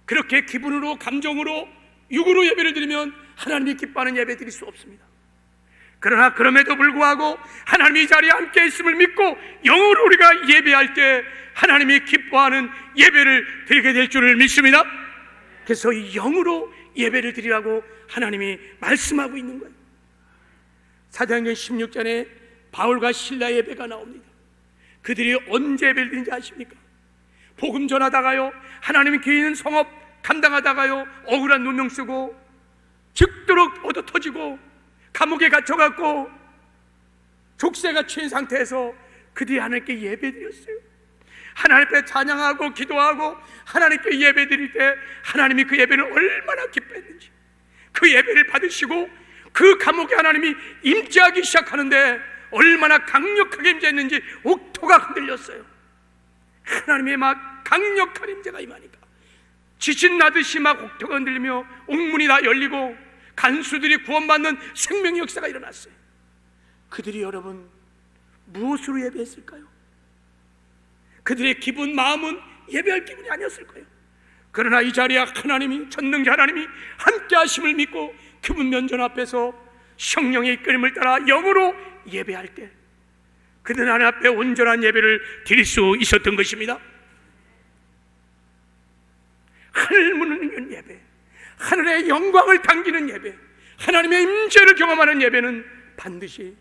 그렇게 기분으로, 감정으로, 육으로 예배를 드리면 하나님이 기뻐하는 예배 드릴 수 없습니다. 그러나 그럼에도 불구하고 하나님이 이 자리에 함께 있음을 믿고 영으로 우리가 예배할 때 하나님이 기뻐하는 예배를 드리게 될 줄을 믿습니다. 그래서 이 영으로 예배를 드리라고 하나님이 말씀하고 있는 거예요. 사도행전 16장에 바울과 실라 예배가 나옵니다. 그들이 언제 예배를 드린지 아십니까? 복음 전하다가요, 하나님이 기회 있는 성업 감당하다가요, 억울한 누명 쓰고 죽도록 얻어 터지고 감옥에 갇혀갖고 족쇄가 취한 상태에서 그들이 하나님께 예배드렸어요. 하나님 앞에 찬양하고 기도하고 하나님께 예배드릴 때 하나님이 그 예배를 얼마나 기뻐했는지, 그 예배를 받으시고 그 감옥에 하나님이 임재하기 시작하는데 얼마나 강력하게 임재했는지 옥토가 흔들렸어요. 하나님의 막 강력한 임재가 임하니까 지진 나듯이 막 옥토가 흔들리며 옥문이 다 열리고 간수들이 구원받는 생명의 역사가 일어났어요. 그들이 여러분 무엇으로 예배했을까요? 그들의 기분, 마음은 예배할 기분이 아니었을 거예요. 그러나 이 자리에 하나님이, 전능자 하나님이 함께 하심을 믿고 그분 면전 앞에서 성령의 이끌림을 따라 영으로 예배할 때 그들은 하나님 앞에 온전한 예배를 드릴 수 있었던 것입니다. 하늘 문을 여는 예배, 하늘의 영광을 당기는 예배, 하나님의 임재를 경험하는 예배는 반드시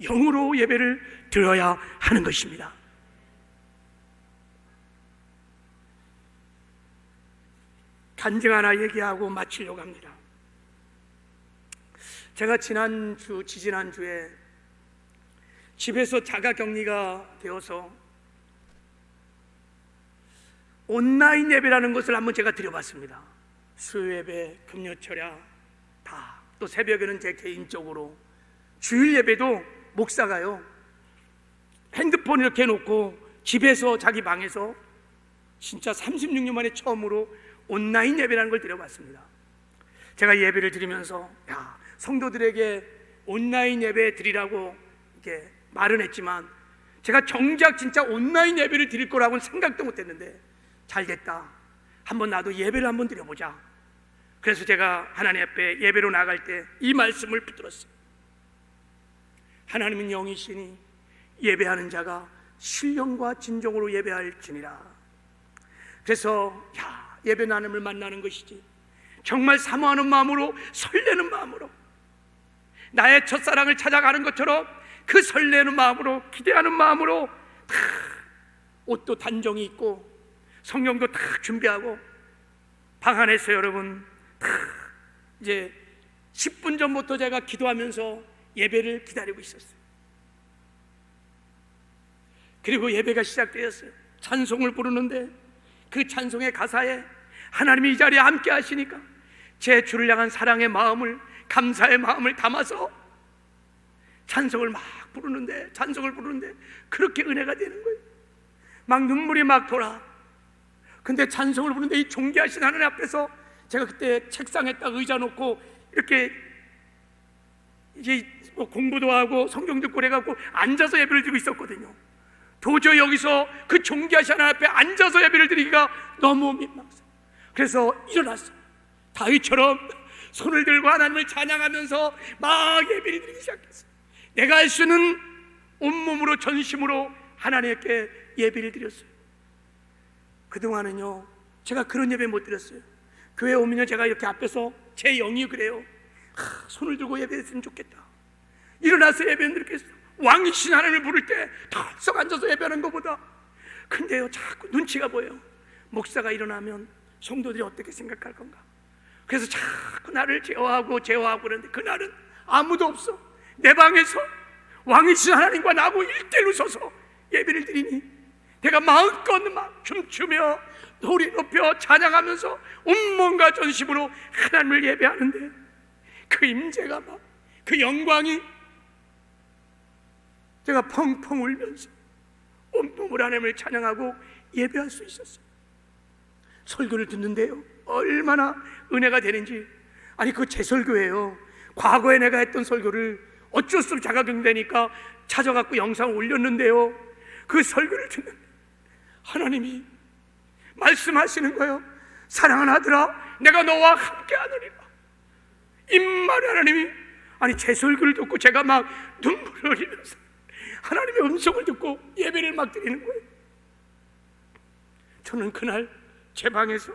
영으로 예배를 드려야 하는 것입니다. 간증 하나 얘기하고 마치려고 합니다. 제가 지지난주에 집에서 자가격리가 되어서 온라인 예배라는 것을 한번 제가 드려봤습니다. 수요예배, 금요철야 다, 또 새벽에는 제 개인적으로 주일 예배도 목사가요 핸드폰 이렇게 놓고 집에서 자기 방에서 진짜 36년 만에 처음으로 온라인 예배라는 걸 드려봤습니다. 제가 예배를 드리면서 성도들에게 온라인 예배 드리라고 이렇게 말은 했지만 제가 정작 진짜 온라인 예배를 드릴 거라고는 생각도 못했는데 잘됐다, 한번 나도 예배를 한번 드려보자. 그래서 제가 하나님 앞에 예배로 나갈 때 이 말씀을 붙들었어요. 하나님은 영이시니 예배하는 자가 신령과 진정으로 예배할지니라. 그래서 예배는 하나님을 만나는 것이지, 정말 사모하는 마음으로, 설레는 마음으로, 나의 첫사랑을 찾아가는 것처럼 그 설레는 마음으로, 기대하는 마음으로 다 옷도 단정히 입고 성경도 다 준비하고 방 안에서 여러분 다 이제 10분 전부터 제가 기도하면서 예배를 기다리고 있었어요. 그리고 예배가 시작되었어요. 찬송을 부르는데 그 찬송의 가사에 하나님이 이 자리에 함께 하시니까 제 주를 향한 사랑의 마음을, 감사의 마음을 담아서 찬송을 부르는데 그렇게 은혜가 되는 거예요. 막 눈물이 막 돌아. 근데 찬송을 부르는데 이 존귀하신 하나님 앞에서 제가 그때 책상에 딱 의자 놓고 이렇게 이제 공부도 하고 성경 듣고 그래갖고 앉아서 예배를 드리고 있었거든요. 도저히 여기서 그 존귀하신 하나님 앞에 앉아서 예배를 드리기가 너무 민망했어요. 그래서 일어났어요. 다윗처럼 손을 들고 하나님을 찬양하면서 막 예배를 드리기 시작했어요. 내가 할 수는 온몸으로 전심으로 하나님께 예배를 드렸어요. 그동안은요 제가 그런 예배 못 드렸어요. 교회 오면요 제가 이렇게 앞에서 제 영이 그래요. 손을 들고 예배했으면 좋겠다. 일어나서 예배는 이렇게 왕이신 하나님을 부를 때 덜썩 앉아서 예배하는 것보다. 근데요 자꾸 눈치가 보여요. 목사가 일어나면 성도들이 어떻게 생각할 건가. 그래서 자꾸 나를 제어하고 그러는데 그날은 아무도 없어. 내 방에서 왕이신 하나님과 나하고 1대1로 서서 예배를 드리니 내가 마음껏 막 춤추며 소리 높여 찬양하면서 온몸과 전심으로 하나님을 예배하는데 그 임재가 막 그 영광이 제가 펑펑 울면서 온몸으로 하나님을 찬양하고 예배할 수 있었어요. 설교를 듣는데요 얼마나 은혜가 되는지. 아니 그거 제 설교예요. 과거에 내가 했던 설교를 어쩔 수 없이 자가격리되니까 찾아갖고 영상을 올렸는데요 그 설교를 듣는데 하나님이 말씀하시는 거예요. 사랑하는 아들아 내가 너와 함께 하느니라. 이 말에 하나님이 아니 제 설교를 듣고 제가 막 눈물을 흘리면서 하나님의 음성을 듣고 예배를 막 드리는 거예요. 저는 그날 제 방에서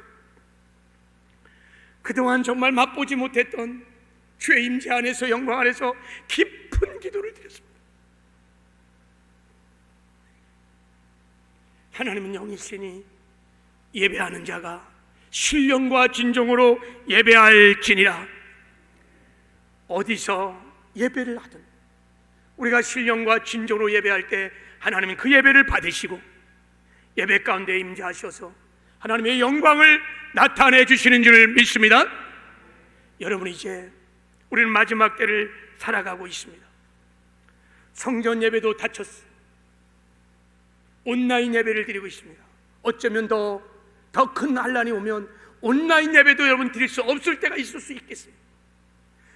그동안 정말 맛보지 못했던 주의 임재 안에서 영광 안에서 깊은 기도를 드렸습니다. 하나님은 영이시니 예배하는 자가 신령과 진정으로 예배할지니라. 어디서 예배를 하든 우리가 신령과 진정으로 예배할 때 하나님은 그 예배를 받으시고 예배 가운데 임재하셔서 하나님의 영광을 나타내 주시는 줄 믿습니다. 여러분 이제 우리는 마지막 때를 살아가고 있습니다. 성전 예배도 닫혔어요. 온라인 예배를 드리고 있습니다. 어쩌면 더 큰 난란이 오면 온라인 예배도 여러분 드릴 수 없을 때가 있을 수 있겠어요.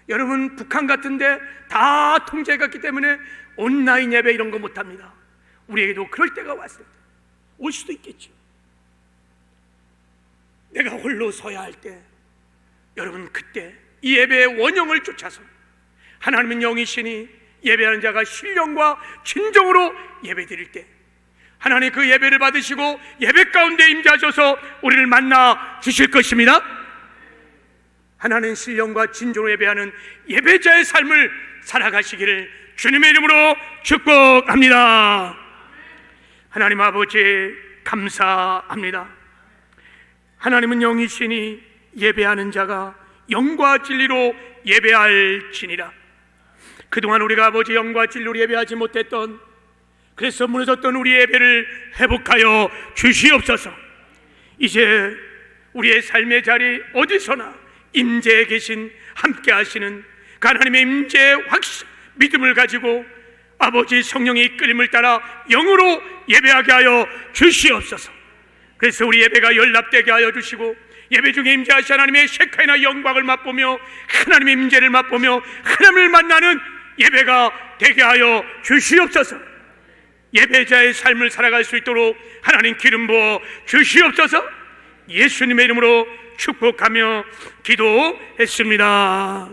여러분 북한 같은데 다 통제했기 때문에 온라인 예배 이런 거 못합니다. 우리에게도 그럴 때가 왔을 때 올 수도 있겠죠. 내가 홀로 서야 할 때 여러분 그때 이 예배의 원형을 쫓아서 하나님은 영이시니 예배하는 자가 신령과 진정으로 예배 드릴 때 하나님 그 예배를 받으시고 예배 가운데 임재하셔서 우리를 만나 주실 것입니다. 하나님 신령과 진정으로 예배하는 예배자의 삶을 살아가시기를 주님의 이름으로 축복합니다. 하나님 아버지 감사합니다. 하나님은 영이시니 예배하는 자가 영과 진리로 예배할지니라. 그동안 우리가 아버지 영과 진리로 예배하지 못했던 그래서 무너졌던 우리 예배를 회복하여 주시옵소서. 이제 우리의 삶의 자리 어디서나 임재에 계신 함께 하시는 그 하나님의 임재의 믿음을 가지고 아버지 성령의 이끌림을 따라 영으로 예배하게 하여 주시옵소서. 그래서 우리 예배가 연락되게 하여 주시고 예배 중에 임재하신 하나님의 셰카이나 영광을 맛보며 하나님의 임재를 맛보며 하나님을 만나는 예배가 되게 하여 주시옵소서. 예배자의 삶을 살아갈 수 있도록 하나님 기름 부어 주시옵소서. 예수님의 이름으로 축복하며 기도했습니다.